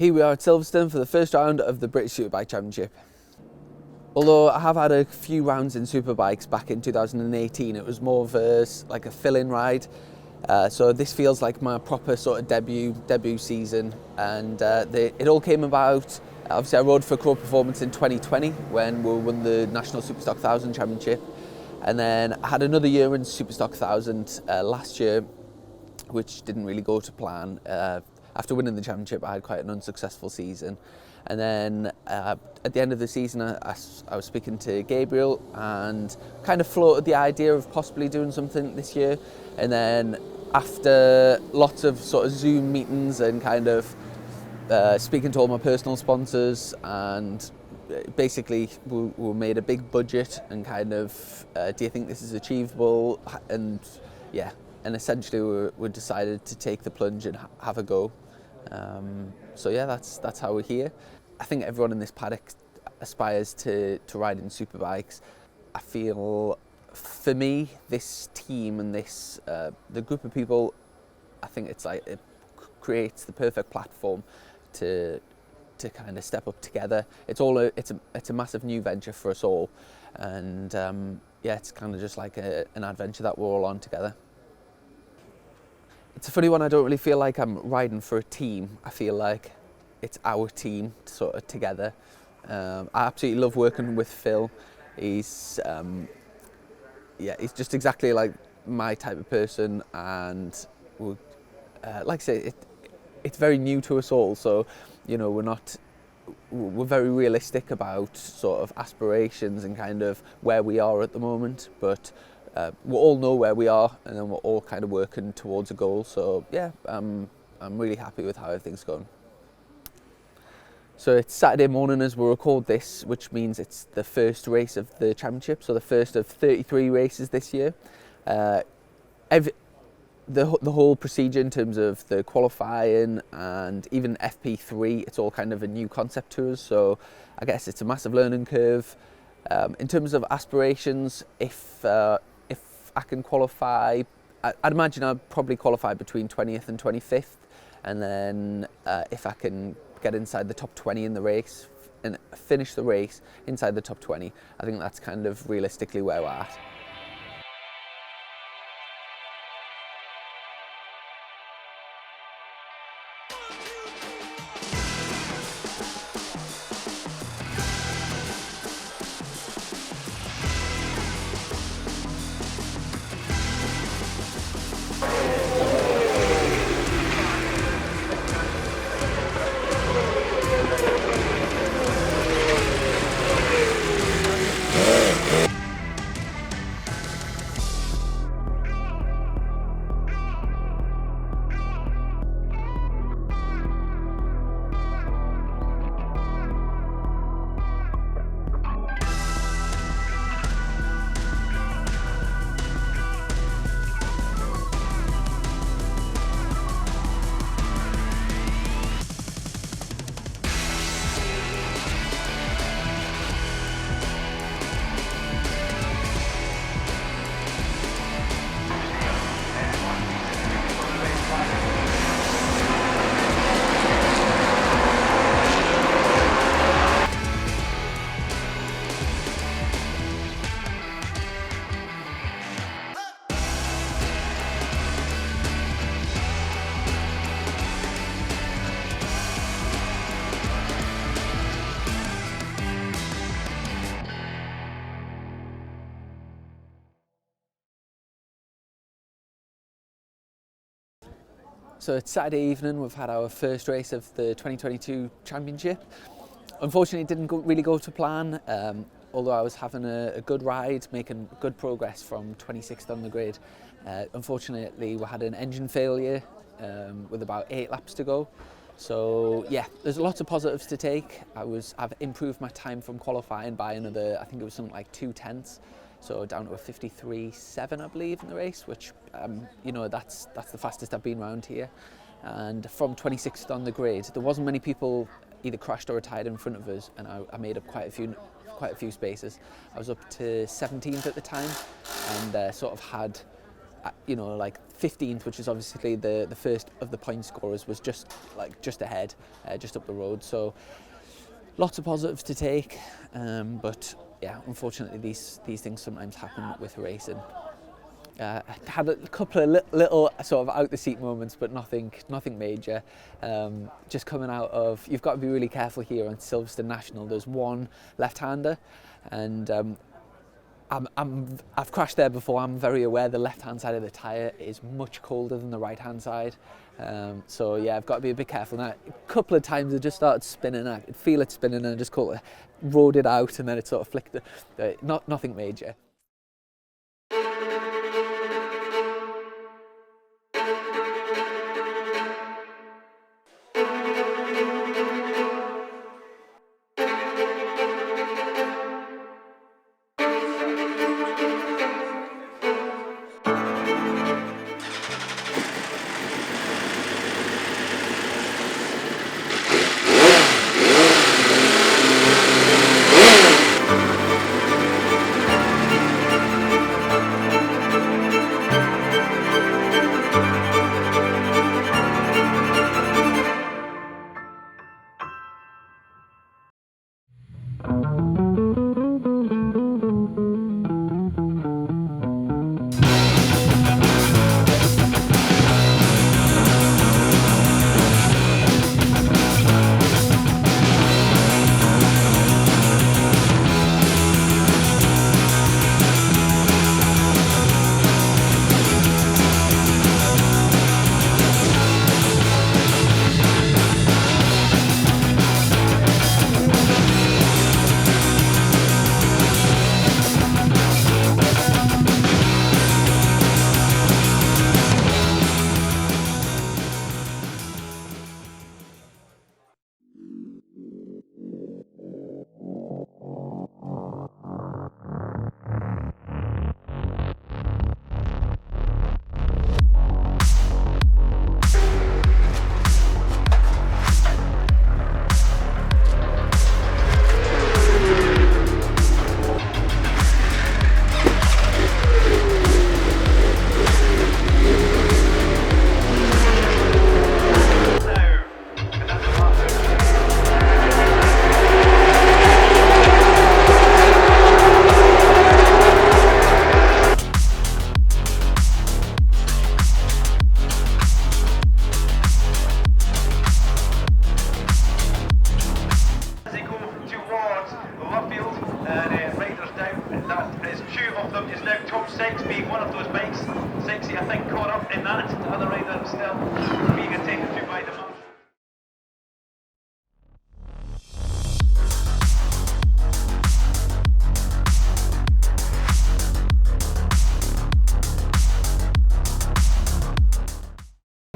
Here we are at Silverstone for the first round of the British Superbike Championship. Although I have had a few rounds in Superbikes back in 2018, it was more of a fill-in ride. So this feels like my proper sort of debut season, and it all came about. Obviously, I rode for Crowe Performance in 2020 when we won the National Superstock 1000 Championship, and then I had another year in Superstock 1000 last year, which didn't really go to plan. After winning the championship, I had quite an unsuccessful season, and then at the end of the season, I was speaking to Gabriel and kind of floated the idea of possibly doing something this year. And then after lots of sort of Zoom meetings and kind of speaking to all my personal sponsors, and basically we made a big budget and kind of, do you think this is achievable? And yeah. And essentially we decided to take the plunge and have a go. So yeah, that's how we're here. I think everyone in this paddock aspires to ride in Superbikes. I feel, for me, this team and this the group of people, I think it creates the perfect platform to kind of step up together. It's a massive new venture for us all, and yeah, it's kind of just like an adventure that we're all on together. It's a funny one. I don't really feel like I'm riding for a team. I feel like it's our team sort of together. I absolutely love working with Phil. He's just exactly like my type of person, and like I say, it's very new to us all. So, you know, we're very realistic about sort of aspirations and kind of where we are at the moment, but we all know where we are, and then we're all kind of working towards a goal. So yeah, I'm really happy with how everything's going. So it's Saturday morning as we record this, which means it's the first race of the championship, so the first of 33 races this year. The whole procedure in terms of the qualifying and even FP3, it's all kind of a new concept to us, so I guess it's a massive learning curve. In terms of aspirations, if I can qualify, I'd imagine I'd probably qualify between 20th and 25th, and then if I can get inside the top 20 in the race and finish the race inside the top 20, I think that's kind of realistically where we're at. So it's Saturday evening, we've had our first race of the 2022 championship. Unfortunately, it didn't really go to plan, although I was having a good ride, making good progress from 26th on the grid. Unfortunately, we had an engine failure with about 8 laps to go. So yeah, there's lots of positives to take. I've improved my time from qualifying by another, I think it was something like 2/10. So down to a 53.7, I believe, in the race, which, you know, that's the fastest I've been around here. And from 26th on the grid, there wasn't many people either crashed or retired in front of us, and I made up quite a few spaces. I was up to 17th at the time, and sort of had, you know, like 15th, which is obviously the first of the point scorers, was just ahead, just up the road. So lots of positives to take, but yeah, unfortunately these things sometimes happen with racing. I had a couple of little sort of out the seat moments, but nothing major. Just coming out of, you've got to be really careful here on Silverstone National. There's one left-hander, and I've crashed there before. I'm very aware the left-hand side of the tyre is much colder than the right-hand side. So yeah, I've got to be a bit careful. Now, a couple of times I just started spinning. I could feel it spinning, and I just rode it out, and then it sort of flicked. Nothing major.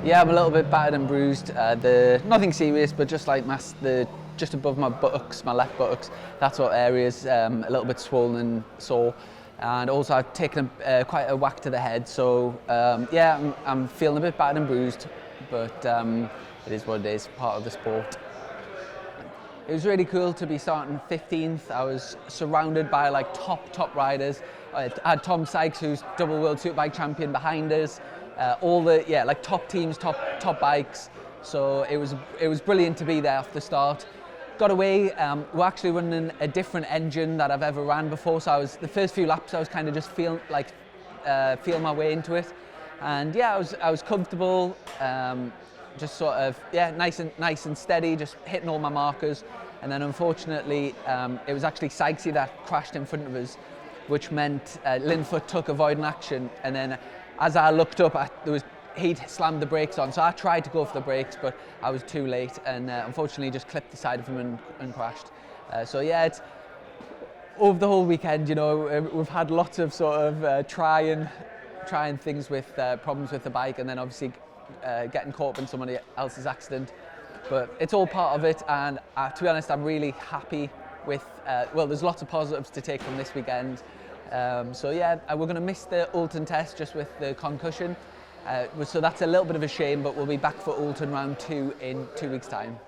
Yeah, I'm a little bit battered and bruised. Nothing serious, but just like just above my buttocks, my left buttocks, that sort of area is a little bit swollen and sore. And also I've taken quite a whack to the head, so yeah, I'm feeling a bit battered and bruised, but it is what it is, part of the sport. It was really cool to be starting 15th. I was surrounded by like top riders. I had Tom Sykes, who's double world superbike champion, behind us. All the like top teams, top bikes. So it was brilliant to be there off the start. Got away. We're actually running a different engine that I've ever ran before. So the first few laps I was kind of just feeling my way into it, and yeah, I was comfortable. Just sort of nice and steady, just hitting all my markers. And then unfortunately, it was actually Sykesy that crashed in front of us, which meant Linfoot took avoiding action. And then as I looked up, there was he'd slammed the brakes on, so I tried to go for the brakes, but I was too late, and unfortunately just clipped the side of him and crashed. So yeah, it's over the whole weekend, you know, we've had lots of sort of trying things with problems with the bike, and then obviously getting caught up in somebody else's accident. But it's all part of it, and to be honest, I'm really happy with, well, there's lots of positives to take from this weekend. So yeah, we're going to miss the Oulton test just with the concussion. So that's a little bit of a shame, but we'll be back for Oulton round 2 in 2 weeks' time.